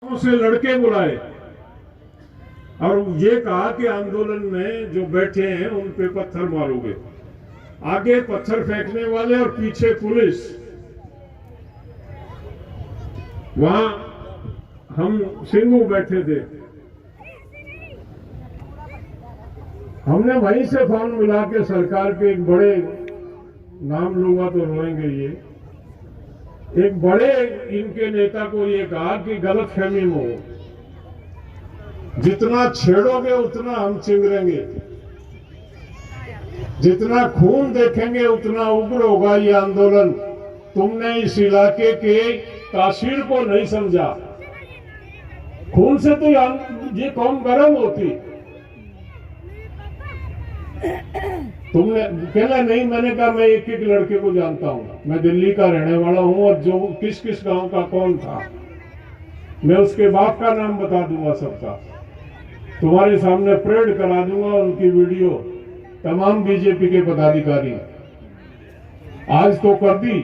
से लड़के बुलाए और ये कहा कि आंदोलन में जो बैठे हैं उन पे पत्थर मारोगे। आगे पत्थर फेंकने वाले और पीछे पुलिस। वहां हम सिंगू बैठे थे, हमने वहीं से फोन मिला के सरकार के एक बड़े, नाम लूंगा तो रोएंगे ये, एक बड़े इनके नेता को ये कहा कि गलत फहमी में हो, जितना छेड़ोगे उतना हम चिंगरेंगे, जितना खून देखेंगे उतना उग्र होगा ये आंदोलन। तुमने इस इलाके के तासीर को नहीं समझा। खून से तो ये कौम गर्म होती। तुमने कहना नहीं, मैंने कहा मैं एक एक लड़के को जानता हूं, मैं दिल्ली का रहने वाला हूं और जो किस किस गांव का कौन था मैं उसके बाप का नाम बता दूंगा सबका, तुम्हारे सामने परेड करा दूंगा उनकी वीडियो। तमाम बीजेपी के पदाधिकारी आज तो कर दी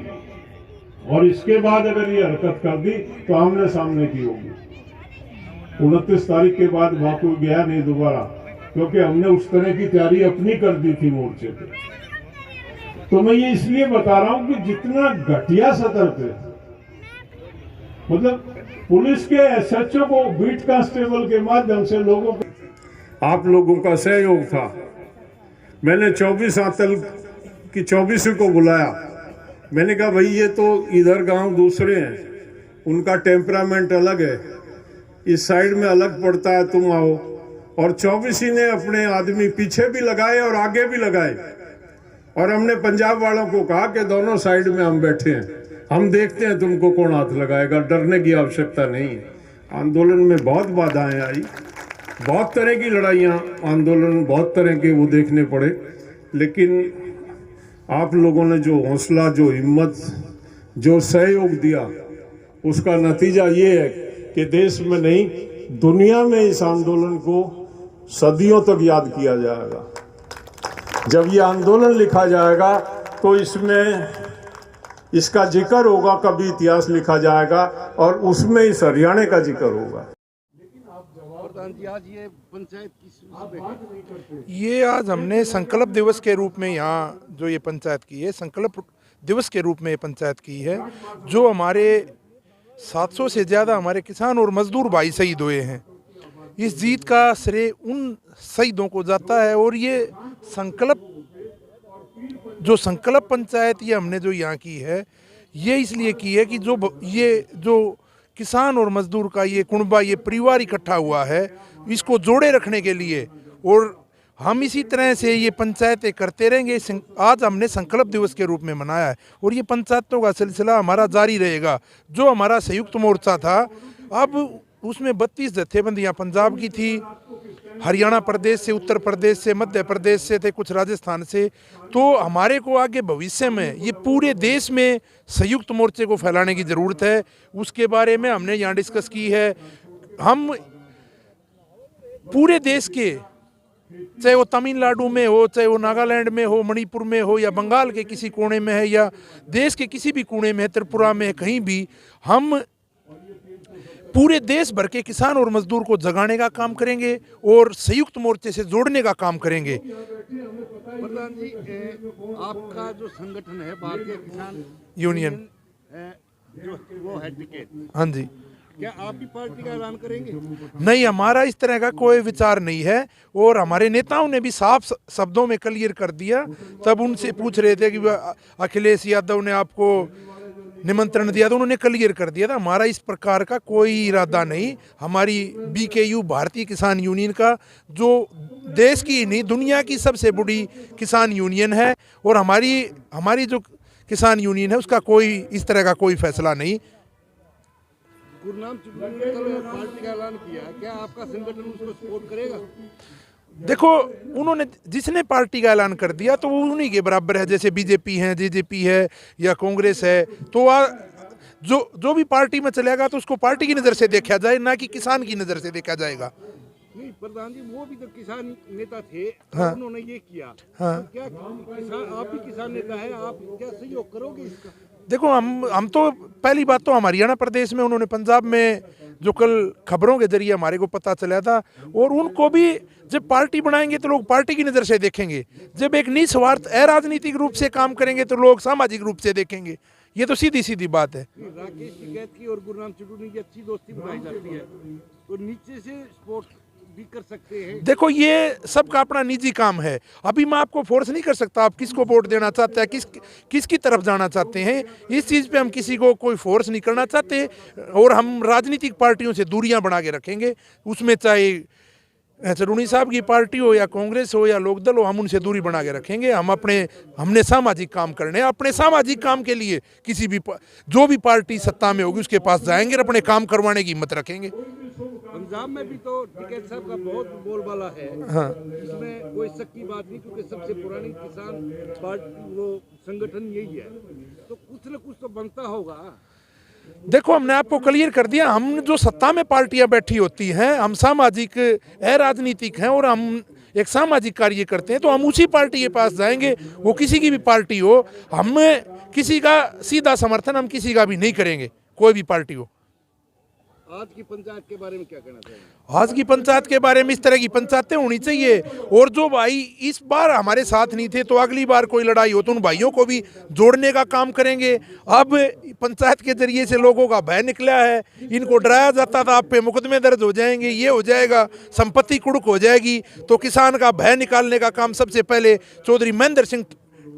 और इसके बाद अगर ये हरकत कर दी तो आमने सामने की होगी। 29 तारीख के बाद वहां कोई गया नहीं दोबारा, क्योंकि हमने उस तरह की तैयारी अपनी कर दी थी मोर्चे पे। तो मैं ये इसलिए बता रहा हूं कि जितना घटिया सतर थे, मतलब पुलिस के एसएचओ को बीट कांस्टेबल के माध्यम से लोगों को, आप लोगों का सहयोग था। मैंने 24 आतल की 24 को बुलाया। मैंने कहा भाई ये तो इधर गांव दूसरे हैं, उनका टेम्परामेंट अलग है, इस साइड में अलग पड़ता है, तुम आओ। और 24 ने अपने आदमी पीछे भी लगाए और आगे भी लगाए। और हमने पंजाब वालों को कहा कि दोनों साइड में हम बैठे हैं, हम देखते हैं तुमको कौन हाथ लगाएगा, डरने की आवश्यकता नहीं। आंदोलन में बहुत बाधाएं आई, बहुत तरह की लड़ाइयाँ, आंदोलन बहुत तरह के वो देखने पड़े, लेकिन आप लोगों ने जो हौसला, जो हिम्मत, जो सहयोग दिया, उसका नतीजा ये है कि देश में नहीं दुनिया में इस आंदोलन को सदियों तक याद किया जाएगा। जब ये आंदोलन लिखा जाएगा तो इसमें इसका जिक्र होगा, कभी इतिहास लिखा जाएगा और उसमें इस हरियाणा का जिक्र होगा। आज ये पंचायत ये आज हमने संकल्प दिवस के रूप में यहाँ जो ये पंचायत की है, संकल्प दिवस के रूप में ये पंचायत की है। जो हमारे 700 से ज़्यादा हमारे किसान और मजदूर भाई शहीद हुए हैं, इस जीत का श्रेय उन शहीदों को जाता है। और ये संकल्प पंचायत ये हमने जो यहाँ की है, ये इसलिए की है कि जो किसान और मजदूर का ये कुनबा, ये परिवार इकट्ठा हुआ है, इसको जोड़े रखने के लिए, और हम इसी तरह से ये पंचायतें करते रहेंगे। आज हमने संकल्प दिवस के रूप में मनाया है और ये पंचायतों का सिलसिला हमारा जारी रहेगा। जो हमारा संयुक्त मोर्चा था, अब उसमें 32 जत्थेबंदियाँ पंजाब की थी, हरियाणा प्रदेश से, उत्तर प्रदेश से, मध्य प्रदेश से थे, कुछ राजस्थान से। तो हमारे को आगे भविष्य में ये पूरे देश में संयुक्त मोर्चे को फैलाने की ज़रूरत है। उसके बारे में हमने यहाँ डिस्कस की है। हम पूरे देश के, चाहे वो तमिलनाडु में हो, चाहे वो नागालैंड में हो, मणिपुर में हो, या बंगाल के किसी कोने में है, या देश के किसी भी कोने में है, त्रिपुरा में है, कहीं भी, हम पूरे देश भर के किसान और मजदूर को जगाने का काम करेंगे और संयुक्त मोर्चे से जोड़ने का काम करेंगे। प्रधान जी, आपका जो संगठन है भारतीय किसान यूनियन जो वो है टिकट, हाँ जी, क्या आप भी पार्टी का ऐलान करेंगे? नहीं, हमारा इस तरह का कोई विचार नहीं है। और हमारे नेताओं ने भी साफ शब्दों में क्लियर कर दिया। तब उनसे पूछ रहे थे कि अखिलेश यादव ने आपको निमंत्रण दिया, तो उन्होंने क्लियर कर दिया था हमारा इस प्रकार का कोई इरादा नहीं। हमारी BKU भारतीय किसान यूनियन का, जो देश की नहीं दुनिया की सबसे बड़ी किसान यूनियन है, और हमारी जो किसान यूनियन है उसका कोई इस तरह का कोई फैसला नहीं। गुरनाम पार्टी का ऐलान किया, क्या आपका संगठन उसको सपोर्ट करेगा? देखो, उन्होंने जिसने पार्टी का ऐलान कर दिया तो वो उन्हीं के बराबर है। जैसे BJP है, JJP है या कांग्रेस है, तो जो भी पार्टी में चलेगा तो उसको पार्टी की नज़र से देखा जाए, ना कि किसान की नज़र से देखा जाएगा। नहीं प्रधान जी, वो भी तो किसान नेता थे, हाँ, उन्होंने ये किया। हाँ, तो क्या किसान, आप भी किसान नेता है, आप क्या सहयोग करोगे इसका? देखो हम तो पहली बात तो हम हरियाणा प्रदेश में, उन्होंने पंजाब में जो कल खबरों के जरिए हमारे को पता चला था, और उनको भी जब पार्टी बनाएंगे तो लोग पार्टी की नज़र से देखेंगे, जब एक निस्वार्थ अराजनीतिक रूप से काम करेंगे तो लोग सामाजिक रूप से देखेंगे। ये तो सीधी सीधी बात है। राकेश टिकैत की और गुरनाम चिड़ूनी की अच्छी दोस्ती बनाई जाती है, तो नीचे से सपोर्ट भी कर सकते हैं। देखो ये सबका अपना निजी काम है, अभी मैं आपको फोर्स नहीं कर सकता आप किसको वोट देना चाहते हैं, किसकी तरफ जाना चाहते हैं। इस चीज़ पे हम किसी को कोई फोर्स नहीं करना चाहते, और हम राजनीतिक पार्टियों से दूरियां बना के रखेंगे, उसमें चाहे चिड़ूनी साहब की पार्टी हो या कांग्रेस हो या लोकदल हो, हम उनसे दूरी बना के रखेंगे। हमने सामाजिक काम करने हैं, अपने सामाजिक काम के लिए किसी भी जो भी पार्टी सत्ता में होगी उसके पास जाएंगे और अपने काम करवाने की हिम्मत रखेंगे। पंजाब में भी तो टिकैत साहब का बहुत बोलबाला है। हाँ, इसमें कोई शक की बात नहीं, क्योंकि सबसे पुरानी किसान पार्टी वो संगठन यही है, तो कुछ न कुछ तो बनता होगा। देखो हमने आपको क्लियर कर दिया, हम जो सत्ता में पार्टियां बैठी होती हैं, हम सामाजिक अराजनीतिक हैं और हम एक सामाजिक कार्य करते हैं, तो हम उसी पार्टी के पास जाएंगे, वो किसी की भी पार्टी हो। हम किसी का सीधा समर्थन हम किसी का भी नहीं करेंगे, कोई भी पार्टी हो। आज की पंचायत के बारे में क्या कहना चाहिए? आज की पंचायत के बारे में इस तरह की पंचायतें होनी चाहिए, और जो भाई इस बार हमारे साथ नहीं थे तो अगली बार कोई लड़ाई हो तो उन भाइयों को भी जोड़ने का काम करेंगे। अब पंचायत के जरिए से लोगों का भय निकला है, इनको डराया जाता था आप पे मुकदमे दर्ज हो जाएंगे, ये हो जाएगा, संपत्ति कुड़क हो जाएगी, तो किसान का भय निकालने का काम सबसे पहले चौधरी महेंद्र सिंह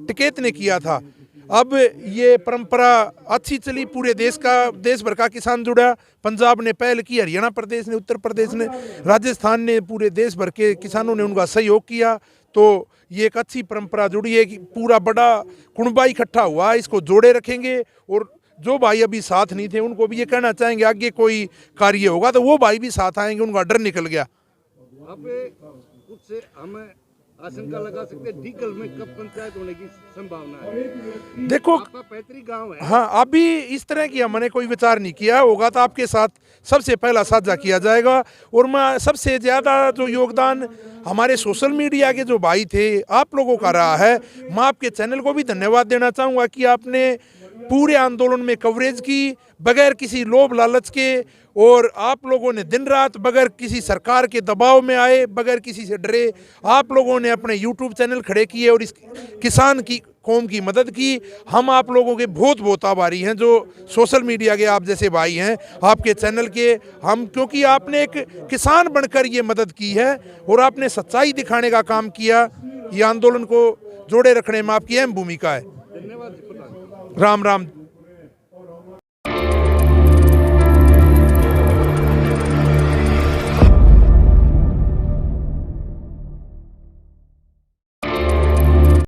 टिकैत ने किया था। अब ये परंपरा अच्छी चली, पूरे देश भर का किसान जुड़ा। पंजाब ने पहल की, हरियाणा प्रदेश ने, उत्तर प्रदेश ने, राजस्थान ने, पूरे देश भर के किसानों ने उनका सहयोग किया, तो ये एक अच्छी परंपरा जुड़ी है कि पूरा बड़ा कुनबा इकट्ठा हुआ, इसको जोड़े रखेंगे। और जो भाई अभी साथ नहीं थे उनको भी ये कहना चाहेंगे आगे कोई कार्य होगा तो वो भाई भी साथ आएंगे, उनका डर निकल गया। अब कुछ से हमें आशंका लगा सकते हैं डीकल में कब पंचायत होने की संभावना है? देखो आपका पैतृक गांव है। हाँ, अभी इस तरह की हमने कोई विचार नहीं किया, होगा तो आपके साथ सबसे पहला साझा किया जाएगा। और मैं सबसे ज़्यादा जो योगदान हमारे सोशल मीडिया के जो भाई थे आप लोगों का रहा है, मैं आपके चैनल को भी धन्यवाद देना चाहूँगा कि आपने पूरे आंदोलन में कवरेज की, बगैर किसी लोभ लालच के, और आप लोगों ने दिन रात बगैर किसी सरकार के दबाव में आए, बगैर किसी से डरे, आप लोगों ने अपने यूट्यूब चैनल खड़े किए और इस किसान की कौम की मदद की। हम आप लोगों के बहुत बहुत आभारी हैं, जो सोशल मीडिया के आप जैसे भाई हैं, आपके चैनल के हम, क्योंकि आपने एक किसान बनकर ये मदद की है और आपने सच्चाई दिखाने का काम किया। ये आंदोलन को जोड़े रखने में आपकी अहम भूमिका है। धन्यवाद। राम राम।